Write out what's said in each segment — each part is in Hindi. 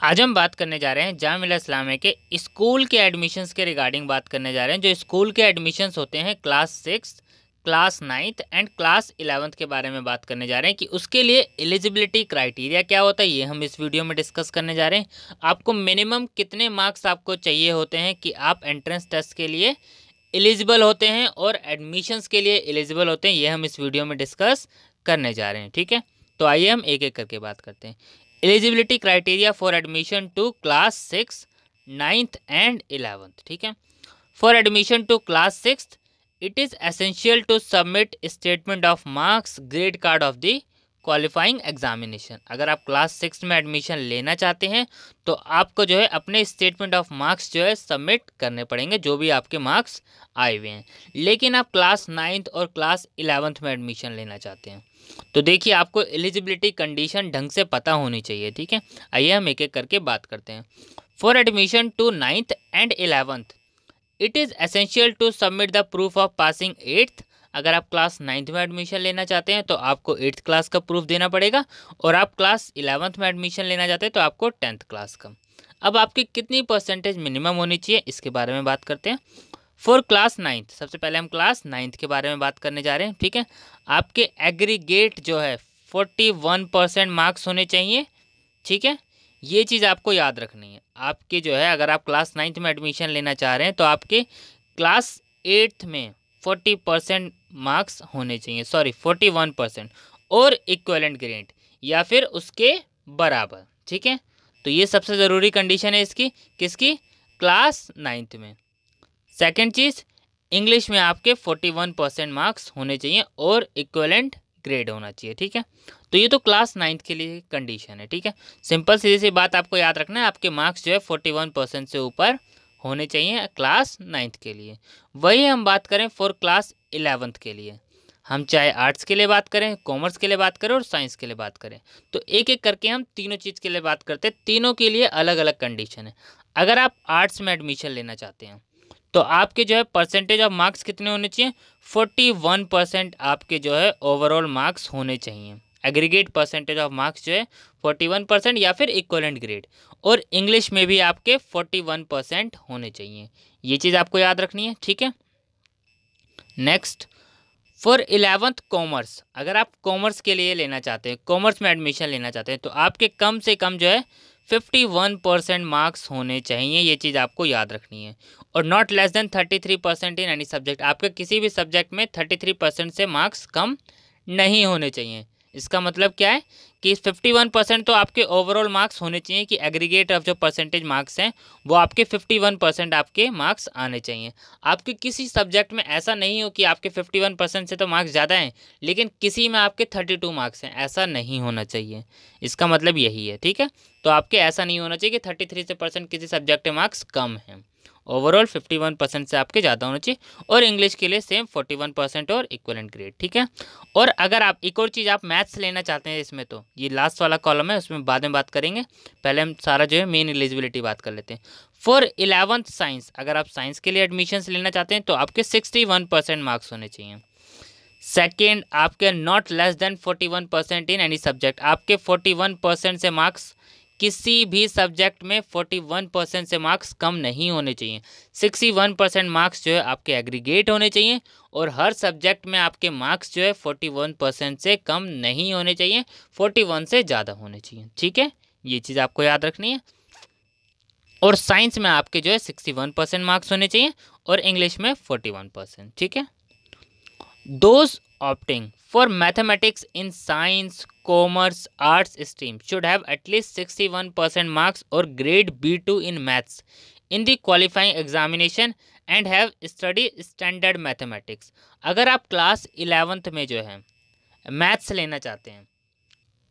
आज हम बात करने जा रहे हैं जामिया मिलिया इस्लामिया के स्कूल के एडमिशन्स के रिगार्डिंग बात करने जा रहे हैं। जो स्कूल के एडमिशन्स होते हैं क्लास 6, क्लास 9 एंड क्लास 11 के बारे में बात करने जा रहे हैं कि उसके लिए एलिजिबिलिटी क्राइटेरिया क्या होता है, ये हम इस वीडियो में डिस्कस करने जा रहे हैं। आपको मिनिमम कितने मार्क्स आपको चाहिए होते हैं कि आप एंट्रेंस टेस्ट के लिए एलिजिबल होते हैं और एडमिशन्स के लिए एलिजिबल होते हैं, ये हम इस वीडियो में डिस्कस करने जा रहे हैं। ठीक है, तो आइए हम एक एक करके बात करते हैं। Eligibility criteria for admission to class 6, 9th and 11th। ठीक है, for admission to class 6 it is essential to submit statement of marks grade card of the qualifying examination. अगर आप क्लास 6 में एडमिशन लेना चाहते हैं तो आपको जो है अपने स्टेटमेंट ऑफ मार्क्स जो है सबमिट करने पड़ेंगे, जो भी आपके मार्क्स आए हुए हैं। लेकिन आप क्लास 9th और क्लास 11th में एडमिशन लेना चाहते हैं तो देखिए आपको एलिजिबिलिटी कंडीशन ढंग से पता होनी चाहिए। ठीक है, आइए हम एक एक करके बात करते हैं। For admission to 9th and 11th it is essential to submit the proof of passing 8th। अगर आप क्लास 9th में एडमिशन लेना चाहते हैं तो आपको 8th क्लास का प्रूफ देना पड़ेगा, और आप क्लास 11th में एडमिशन लेना चाहते हैं तो आपको 10th क्लास का। अब आपकी कितनी परसेंटेज मिनिमम होनी चाहिए इसके बारे में बात करते हैं। फॉर क्लास 9th, सबसे पहले हम क्लास 9th के बारे में बात करने जा रहे हैं। ठीक है, आपके एग्रीगेट जो है 41% मार्क्स होने चाहिए। ठीक है, ये चीज़ आपको याद रखनी है। आपके जो है अगर आप क्लास 9th में एडमिशन लेना चाह रहे हैं तो आपके क्लास 8th में 40% मार्क्स होने चाहिए, 41%, और इक्विवेलेंट ग्रेड या फिर उसके बराबर। ठीक है, तो ये सबसे ज़रूरी कंडीशन है इसकी, किसकी? क्लास 9th में। सेकेंड चीज़, इंग्लिश में आपके 41% मार्क्स होने चाहिए और इक्विवेलेंट ग्रेड होना चाहिए। ठीक है, तो ये तो क्लास 9th के लिए कंडीशन है। ठीक है, सिंपल सीधी सी बात आपको याद रखना है, आपके मार्क्स जो है 41% से ऊपर होने चाहिए क्लास 9th के लिए। वही हम बात करें फॉर क्लास 11th के लिए, हम चाहे आर्ट्स के लिए बात करें, कॉमर्स के लिए बात करें और साइंस के लिए बात करें, तो एक एक करके हम तीनों चीज़ के लिए बात करते हैं। तीनों के लिए अलग अलग कंडीशन है। अगर आप आर्ट्स में एडमिशन लेना चाहते हैं तो आपके जो है परसेंटेज ऑफ मार्क्स कितने होने चाहिए? 41% आपके जो है ओवरऑल मार्क्स होने चाहिए। एग्रीगेट परसेंटेज ऑफ मार्क्स जो है 41% या फिर इक्विवेलेंट ग्रेड, और इंग्लिश में भी आपके 41% होने चाहिए। ये चीज़ आपको याद रखनी है। ठीक है, नेक्स्ट, फॉर 11th कॉमर्स, अगर आप कॉमर्स के लिए लेना चाहते हैं, कॉमर्स में एडमिशन लेना चाहते हैं तो आपके कम से कम जो है 51% मार्क्स होने चाहिए। ये चीज़ आपको याद रखनी है, और not less than 33% in any subject. आपके किसी भी सब्जेक्ट में 33% से मार्क्स कम नहीं होने चाहिए। इसका मतलब क्या है कि 51% तो आपके ओवरऑल मार्क्स होने चाहिए, कि एग्रीगेट ऑफ जो परसेंटेज मार्क्स हैं वो आपके 51% आपके मार्क्स आने चाहिए। आपके किसी सब्जेक्ट में ऐसा नहीं हो कि आपके 51% से तो मार्क्स ज़्यादा हैं लेकिन किसी में आपके 32 मार्क्स हैं, ऐसा नहीं होना चाहिए। इसका मतलब यही है। ठीक है, तो आपके ऐसा नहीं होना चाहिए कि 33% किसी सब्जेक्ट में मार्क्स कम हैं। ओवरऑल 51% से आपके ज़्यादा होना चाहिए, और इंग्लिश के लिए सेम 41% और इक्विवेलेंट ग्रेड। ठीक है, और अगर आप एक और चीज़ आप मैथ्स लेना चाहते हैं इसमें, तो ये लास्ट वाला कॉलम है, उसमें बाद में बात करेंगे। पहले हम सारा जो है मेन एलिजिबिलिटी बात कर लेते हैं। फॉर 11th साइंस, अगर आप साइंस के लिए एडमिशन्स लेना चाहते हैं तो आपके 61% मार्क्स होने चाहिए। सेकेंड, आपके not less than 41% in any subject. आपके 41% से मार्क्स किसी भी सब्जेक्ट में 41% से मार्क्स कम नहीं होने चाहिए। 61% मार्क्स जो है आपके एग्रीगेट होने चाहिए, और हर सब्जेक्ट में आपके मार्क्स जो है 41% से कम नहीं होने चाहिए, 41 से ज़्यादा होने चाहिए। ठीक है, ये चीज़ आपको याद रखनी है। और साइंस में आपके जो है 61% मार्क्स होने चाहिए, और इंग्लिश में 41%। ठीक है, those opting for mathematics in science, commerce, arts stream should have at least 61% marks or grade B2 in maths in the qualifying examination and have studied standard mathematics। अगर आप क्लास 11th में जो है मैथ्स लेना चाहते हैं,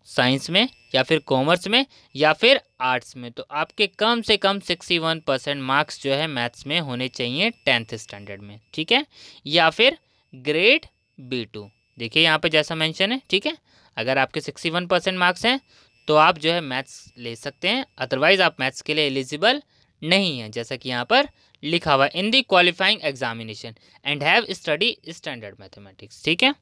साइंस में या फिर कॉमर्स में या फिर आर्ट्स में, तो आपके कम से कम 61% मार्क्स जो है मैथ्स में होने चाहिए 10th स्टैंडर्ड में। ठीक है, या फिर ग्रेड B2। देखिए यहाँ पे जैसा मेंशन है। ठीक है, अगर आपके 61% मार्क्स हैं तो आप जो है मैथ्स ले सकते हैं, अदरवाइज आप मैथ्स के लिए एलिजिबल नहीं है, जैसा कि यहाँ पर लिखा हुआ in the qualifying examination and have study standard mathematics. ठीक है,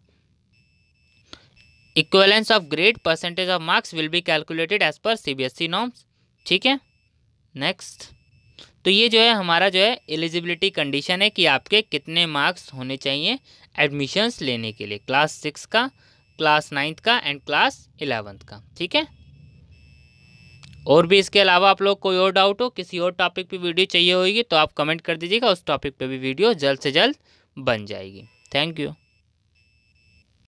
equivalence of grade percentage of marks will be calculated as per CBSE norms. ठीक है। नेक्स्ट, तो ये जो है हमारा जो है एलिजिबिलिटी कंडीशन है कि आपके कितने मार्क्स होने चाहिए एडमिशन्स लेने के लिए, क्लास 6 का, क्लास 9 का एंड क्लास 11 का। ठीक है। और भी इसके अलावा आप लोग कोई और डाउट हो, किसी और टॉपिक पे वीडियो चाहिए होगी तो आप कमेंट कर दीजिएगा, उस टॉपिक पे भी वीडियो जल्द से जल्द बन जाएगी। Thank you.